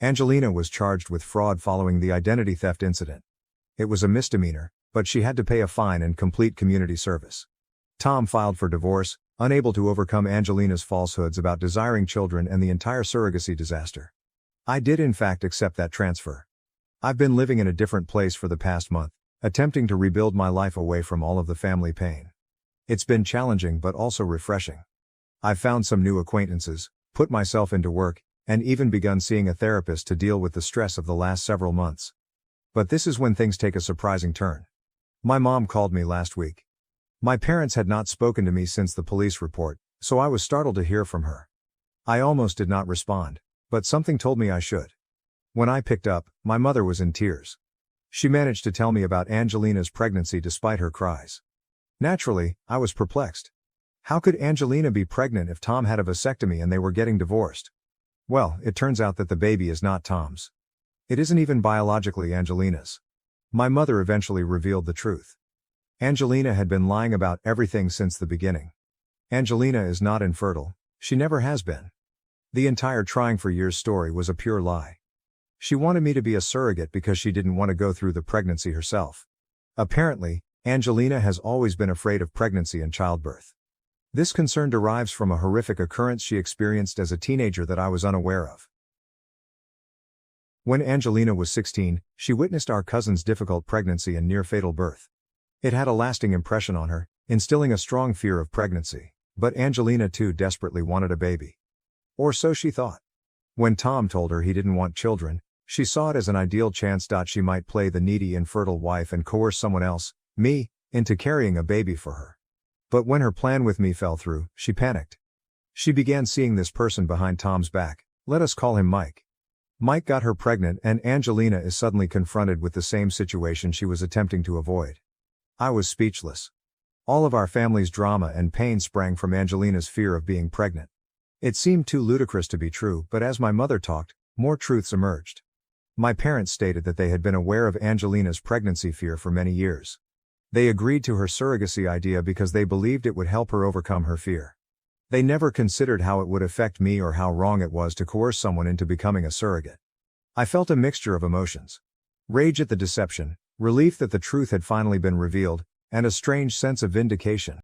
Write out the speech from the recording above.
Angelina was charged with fraud following the identity theft incident. It was a misdemeanor, but she had to pay a fine and complete community service. Tom filed for divorce, unable to overcome Angelina's falsehoods about desiring children and the entire surrogacy disaster. I did in fact accept that transfer. I've been living in a different place for the past month, attempting to rebuild my life away from all of the family pain. It's been challenging but also refreshing. I've found some new acquaintances, put myself into work, and even begun seeing a therapist to deal with the stress of the last several months. But this is when things take a surprising turn. My mom called me last week. My parents had not spoken to me since the police report, so I was startled to hear from her. I almost did not respond, but something told me I should. When I picked up, my mother was in tears. She managed to tell me about Angelina's pregnancy despite her cries. Naturally, I was perplexed. How could Angelina be pregnant if Tom had a vasectomy and they were getting divorced? Well, it turns out that the baby is not Tom's. It isn't even biologically Angelina's. My mother eventually revealed the truth. Angelina had been lying about everything since the beginning. Angelina is not infertile, she never has been. The entire trying for years story was a pure lie. She wanted me to be a surrogate because she didn't want to go through the pregnancy herself. Apparently, Angelina has always been afraid of pregnancy and childbirth. This concern derives from a horrific occurrence she experienced as a teenager that I was unaware of. When Angelina was 16, she witnessed our cousin's difficult pregnancy and near-fatal birth. It had a lasting impression on her, instilling a strong fear of pregnancy, but Angelina too desperately wanted a baby. Or so she thought. When Tom told her he didn't want children, she saw it as an ideal chance she might play the needy infertile wife and coerce someone else, me, into carrying a baby for her. But when her plan with me fell through, she panicked. She began seeing this person behind Tom's back, let us call him Mike. Mike got her pregnant and Angelina is suddenly confronted with the same situation she was attempting to avoid. I was speechless. All of our family's drama and pain sprang from Angelina's fear of being pregnant. It seemed too ludicrous to be true, but as my mother talked, more truths emerged. My parents stated that they had been aware of Angelina's pregnancy fear for many years. They agreed to her surrogacy idea because they believed it would help her overcome her fear. They never considered how it would affect me or how wrong it was to coerce someone into becoming a surrogate. I felt a mixture of emotions. Rage at the deception, relief that the truth had finally been revealed, and a strange sense of vindication.